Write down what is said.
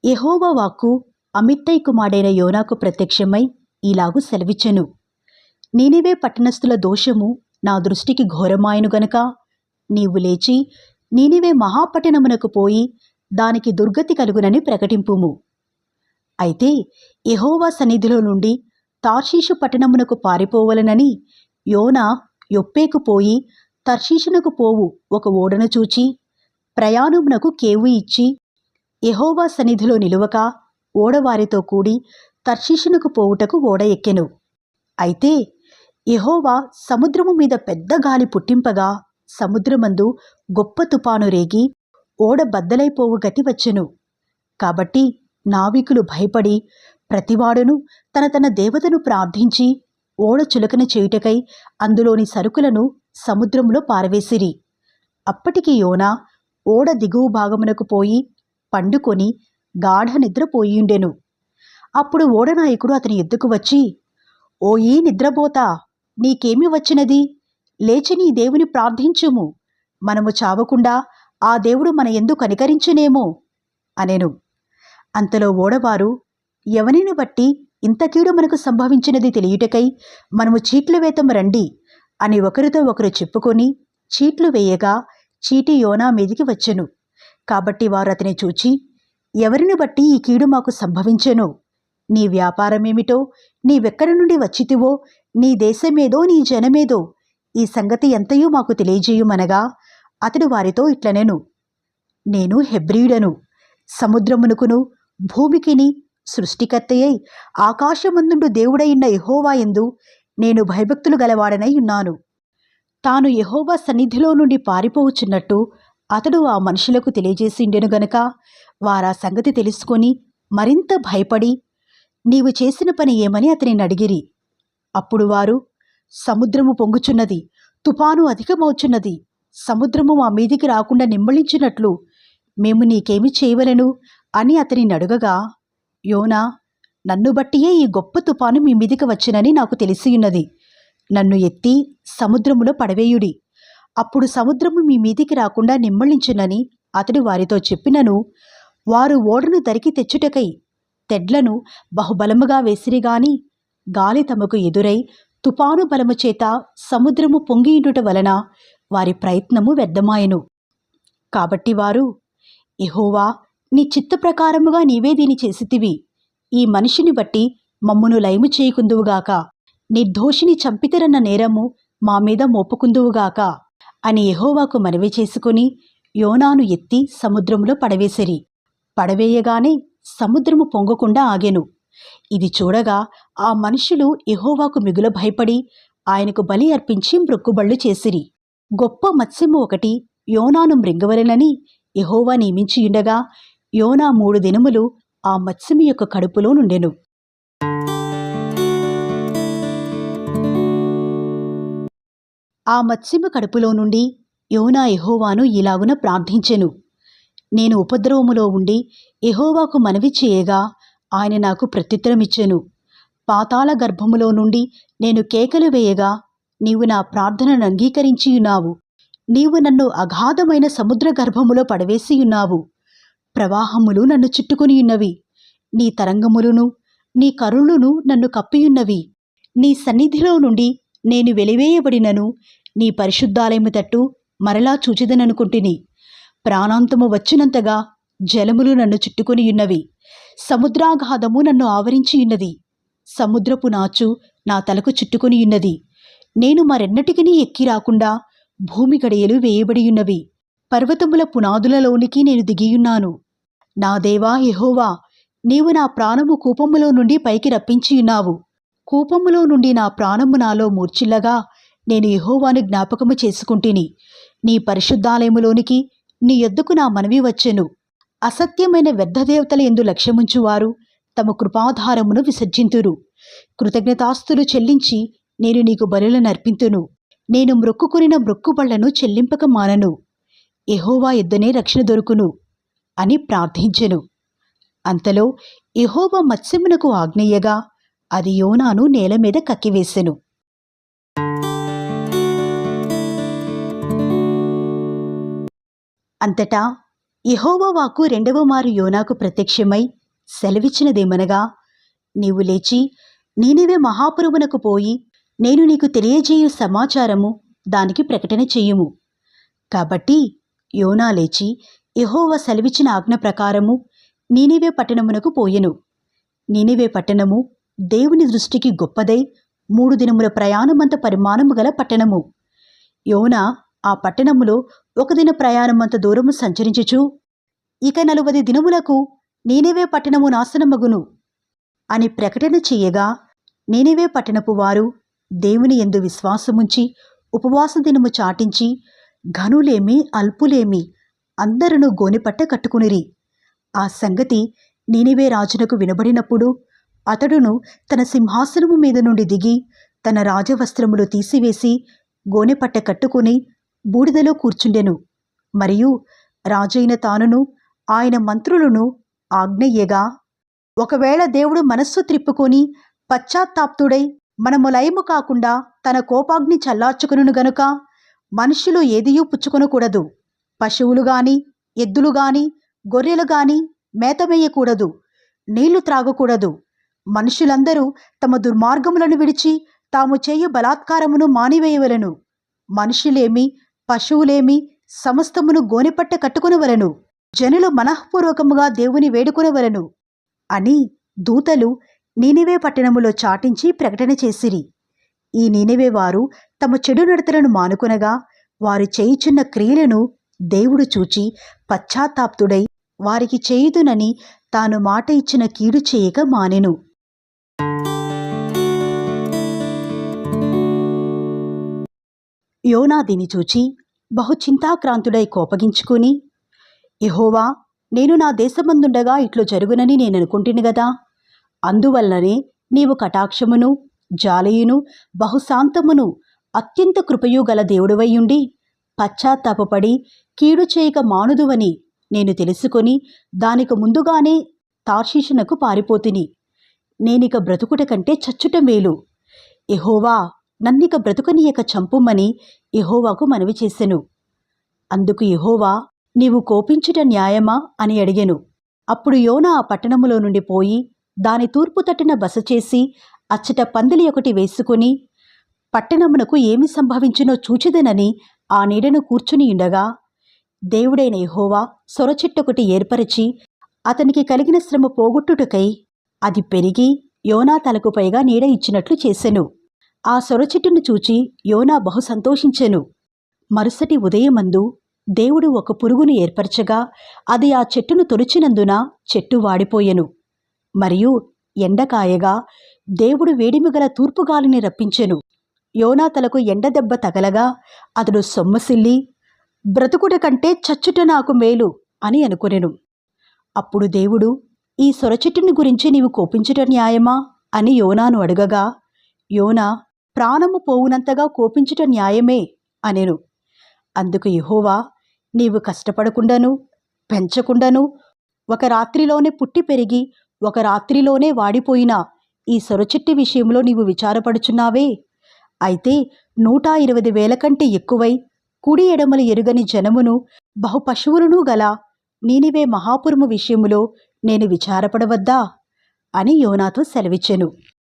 యెహోవా వాక్కు అమిత్తై కుమారుడైన యోనాకు ప్రత్యక్షమై ఇలాగు సెలవిచ్చెను. నీనివే పట్టణస్థుల దోషము నా దృష్టికి ఘోరమాయను గనుక నీవు లేచి నీనివే మహాపట్టణమునకు పోయి దానికి దుర్గతి కలుగునని ప్రకటింపుము. అయితే యెహోవా సన్నిధిలో నుండి తార్షీషు పట్టణమునకు పారిపోవలనని యోనా యొప్పేకు పోయి తర్షీషునకు పోవు ఒక ఓడను చూచి ప్రయాణమునకు కేవు ఇచ్చి యెహోవా సన్నిధిలో నిలువక ఓడవారితో కూడి తర్షీషునకు పోవుటకు ఓడ ఎక్కెను. అయితే యెహోవా సముద్రము మీద పెద్ద గాలి పుట్టింపగా సముద్రమందు గొప్ప తుపాను రేగి ఓడ బద్దలైపోవు గతి వచ్చెను. కాబట్టి నావికులు భయపడి ప్రతివాడును తన తన దేవతను ప్రార్థించి ఓడ చులకన చేయుటకై అందులోని సరుకులను సముద్రంలో పారవేసిరి. అప్పటికి యోనా ఓడ దిగువ భాగమునకు పోయి పండుకొని గాఢ నిద్రపోయిండెను. అప్పుడు ఓడనాయకుడు అతని ఎద్దుకు వచ్చి, ఓయీ నిద్రపోతా, నీకేమి వచ్చినది? లేచి నీ దేవుని ప్రార్థించుము, మనము చావకుండా ఆ దేవుడు మన యందు కనికరించునేమో అనెను. అంతలో ఓడవారు, ఎవనిని బట్టి ఇంత కీడు మనకు సంభవించినది తెలియుటకై మనము చీట్లు వేతము రండి అని ఒకరితో ఒకరు చెప్పుకొని చీట్లు వేయగా చీటి యోనా మీదికి వచ్చెను. కాబట్టి వారు అతని చూచి, ఎవరిని బట్టి ఈ కీడు మాకు సంభవించెను? నీ వ్యాపారమేమిటో, నీవెక్కడి నుండి వచ్చితివో, నీ దేశమేదో, నీ జనమేదో, ఈ సంగతి ఎంతయో మాకు తెలియజేయుమనగా అతడు వారితో ఇట్లనెను, నేను హెబ్రీయుడను, సముద్రమునకును భూమికిని సృష్టికర్తయై ఆకాశమందుండు దేవుడైన యెహోవా యందు నేను భయభక్తులు గలవాడనై ఉన్నాను. తాను యెహోవా సన్నిధిలో నుండి పారిపోవచ్చున్నట్టు అతడు ఆ మనుషులకు తెలియజేసిండెను గనుక వారా సంగతి తెలుసుకొని మరింత భయపడి నీవు చేసిన పని ఏమని అతనిని అడిగిరి. అప్పుడు వారు, సముద్రము పొంగుచున్నది, తుపాను అధికమవుచున్నది, సముద్రము మా మీదికి రాకుండా నిమ్మళించినట్లు మేము నీకేమి చేయవలెను అని అతనిని అడుగగా, యోనా, నన్ను బట్టియే ఈ గొప్ప తుపాను మీ మీదికి వచ్చినని నాకు తెలిసియున్నది. నన్ను ఎత్తి సముద్రములో పడవేయుడి, అప్పుడు సముద్రము మీ మీదికి రాకుండా నిమ్మళించునని అతడు వారితో చెప్పినను వారు ఓడను దరికి తెచ్చుటకై తెడ్లను బహుబలముగా వేసిరిగాని గాలి తమకు ఎదురై తుపాను బలము చేత సముద్రము పొంగియుండుట వలన వారి ప్రయత్నము వ్యర్థమాయెను. కాబట్టి వారు, యెహోవా, నీ చిత్త ప్రకారముగా నీవే దీని చేసితివి, ఈ మనిషిని బట్టి మమ్మును లయము చేయకుందువుగాక, నిర్దోషిని చంపితరన్న నేరము మా మీద మోపుకుందువుగాక అని యెహోవాకు మనవి చేసుకుని యోనాను ఎత్తి సముద్రంలో పడవేసిరి. పడవేయగానే సముద్రము పొంగకుండా ఆగెను. ఇది చూడగా ఆ మనుషులు యెహోవాకు మిగుల భయపడి ఆయనకు బలి అర్పించి మ్రొక్కుబళ్ళు చేసిరి. గొప్ప మత్స్యము ఒకటి యోనాను మృంగవలెనని యెహోవా నియమించియుండగా యోనా 3 దినములు ఆ మత్స్యము యొక్క కడుపులో నుండెను. ఆ మత్స్యము కడుపులో నుండి యోనా యెహోవాను ఇలాగున ప్రార్థించెను, నేను ఉపద్రవములో ఉండి యెహోవాకు మనవి చేయగా ఆయన నాకు ప్రత్యుత్తరమిచ్చెను. పాతాళ గర్భములో నుండి నేను కేకలు వేయగా నీవు నా ప్రార్థనను అంగీకరించియున్నావు. నీవు నన్ను అగాధమైన సముద్ర గర్భములో పడవేసియున్నావు. ప్రవాహములు నన్ను చుట్టుకొనియున్నవి, నీ తరంగములును నీ కరులును నన్ను కప్పియున్నవి. నీ సన్నిధిలో నుండి నేను వెలివేయబడినను నీ పరిశుద్ధాలయము తట్టు మరలా చూచిదననుకుంటుని. ప్రాణాంతము వచ్చినంతగా జలములు నన్ను చుట్టుకొనియున్నవి, సముద్రాగాధము నన్ను ఆవరించియున్నది, సముద్రపు నాచు నా తలకు చుట్టుకొనియున్నది. నేను మరెన్నటికిని ఎక్కి రాకుండా భూమి గడియలు వేయబడియున్నవి, పర్వతముల పునాదులలోనికి నేను దిగియున్నాను. నా దేవా యెహోవా, నీవు నా ప్రాణము కూపములో నుండి పైకి రప్పించియున్నావు. కూపములో నుండి నా ప్రాణము నాలో మూర్చిల్లగా నేను యెహోవాను జ్ఞాపకము చేసుకుంటుని. నీ పరిశుద్ధాలయములోనికి నీ యొద్దకు నా మనవి వచ్చెను. అసత్యమైన వ్యర్థదేవతల యందు లక్ష్యముంచువారు తమ కృపాధారమును విసర్జింతురు. కృతజ్ఞతాస్తులు చెల్లించి నేను నీకు బలులను అర్పింతును. నేను మ్రొక్కుకొనిన మ్రొక్కుబళ్లను చెల్లింపక మానను. యెహోవా యొద్దనే రక్షణ దొరుకును అని ప్రార్థించెను. అంతలో యెహోవా మత్స్యమునకు ఆజ్ఞయ్యగా అది యోనాను నేల మీద కక్కివేసెను. అంతటా యెహోవా వాక్కు రెండవ మారు యోనాకు ప్రత్యక్షమై సెలవిచ్చినదేమనగా, నీవు లేచి నీనివే మహాపురమునకు పోయి నేను నీకు తెలియజేయు సమాచారము దానికి ప్రకటన చెయ్యుము. కాబట్టి యోనా లేచి యెహోవా సెలవిచ్చిన ఆజ్ఞ ప్రకారము నీనివే పట్టణమునకు పోయెను. నీనివే పట్టణము దేవుని దృష్టికి గొప్పదై 3 దినముల ప్రయాణమంత పరిమాణము గల పట్టణము. యోనా ఆ పట్టణములో 1 దిన ప్రయాణమంత దూరము సంచరించుచు, ఇక 40 దినములకు నీనివే పట్టణము నాశనమగును అని ప్రకటన చెయ్యగా, నీనివే పట్టణపు వారు దేవుని యందు విశ్వాసముంచి ఉపవాస దినము చాటించి ఘనులేమి అల్పులేమి అందరూ గోనెపట్ట కట్టుకునిరి. ఆ సంగతి నీనివే రాజునకు వినబడినప్పుడు అతడును తన సింహాసనము మీద నుండి దిగి తన రాజవస్త్రములు తీసివేసి గోనెపట్ట కట్టుకుని బూడిదలో కూర్చుండెను. మరియు రాజైన తానును ఆయన మంత్రులను ఆజ్ఞయ్యగా, ఒకవేళ దేవుడు మనస్సు త్రిప్పుకొని పశ్చాత్తాప్తుడై మనము లయము కాకుండా తన కోపాగ్ని చల్లార్చుకును గనుక మనుష్యులు ఏదియూ పుచ్చుకొనకూడదు. పశువులు గాని ఎద్దులు గాని గొర్రెలు గాని మేతమేయకూడదు, నీళ్లు త్రాగకూడదు. మనుషులందరూ తమ దుర్మార్గములను విడిచి తాము చేయు బలాత్కారమును మానివేయవలను. మనుషులేమి పశువులేమి సమస్తమును గోనెపట్ట కట్టుకునవలను. జనులు మనఃపూర్వకముగా దేవుని వేడుకొనవలను అని దూతలు నీనివే పట్టణములో చాటించి ప్రకటన చేసిరి. ఈ నీనివే వారు తమ చెడు నడతలను మానుకొనగా వారు చేయుచున్న క్రియలను దేవుడు చూచి పశ్చాత్తాప్తుడై వారికి చేయుదునని తాను మాట ఇచ్చిన కీడు చేయక మానెను. యోనా దీని చూచి బహు చింతాక్రాంతుడై కోపగించుకుని, యెహోవా, నేను నా దేశమందుండగా ఇట్లు జరుగునని నేననుకుంటుని గదా. అందువల్లనే నీవు కటాక్షమును జాలయును బహుశాంతమును అత్యంత కృపయు గల దేవుడువైయుండి పశ్చాత్తాపపడి కీడు చేయక మానుదువని నేను తెలుసుకొని దానికి ముందుగానే తార్షీషునకు పారిపోతిని. నేనిక బ్రతుకుట కంటే చచ్చుట మేలు. యెహోవా, నన్నిక బ్రతుకనీయక చంపుమని యెహోవాకు మనవి చేసెను. అందుకు యెహోవా, నీవు కోపించుట న్యాయమా అని అడిగెను. అప్పుడు యోనా ఆ పట్టణములో నుండి పోయి దాని తూర్పు తట్టున బస చేసి అచ్చట పందిలి ఒకటి వేసుకుని పట్టణమునకు ఏమి సంభవించునో చూచెదనని ఆ నీడను కూర్చునియుండగా, దేవుడైన యెహోవా సొరచెట్టొకటి ఏర్పరచి అతనికి కలిగిన శ్రమ పోగొట్టుటకై అది పెరిగి యోనా తలకు పైగా నీడ ఇచ్చినట్లు చేసెను. ఆ సొరచెట్టును చూచి యోనా బహు సంతోషించెను. మరుసటి ఉదయమందు దేవుడు ఒక పురుగును ఏర్పరచగా అది ఆ చెట్టును తొలిచినందున చెట్టు వాడిపోయెను. మరియు ఎండకాయగా దేవుడు వేడిమిగల తూర్పుగాలిని రప్పించెను. యోనా తలకు ఎండదెబ్బ తగలగా అతడు సొమ్మసిల్లి, బ్రతుకుట కంటే చచ్చుట నాకు మేలు అని అనుకొనెను. అప్పుడు దేవుడు, ఈ సొరచెట్టుని గురించి నీవు కోపించుట న్యాయమా అని యోనాను అడగగా, యోనా, ప్రాణము పోవునంతగా కోపించుట న్యాయమే అనెను. అందుకు యెహోవా, నీవు కష్టపడకుండాను పెంచకుండాను ఒక రాత్రిలోనే పుట్టి పెరిగి ఒక రాత్రిలోనే వాడిపోయిన ఈ సొరచెట్టు విషయంలో నీవు విచారపడుచున్నావే. అయితే 120,000 కంటే ఎక్కువై కుడి ఎడమలు ఎరుగని జనమును బహు పశువులను గల నీనివే మహాపురము విషయములో నేను విచారపడవద్దా అని యోనాతో సెలవిచ్చెను.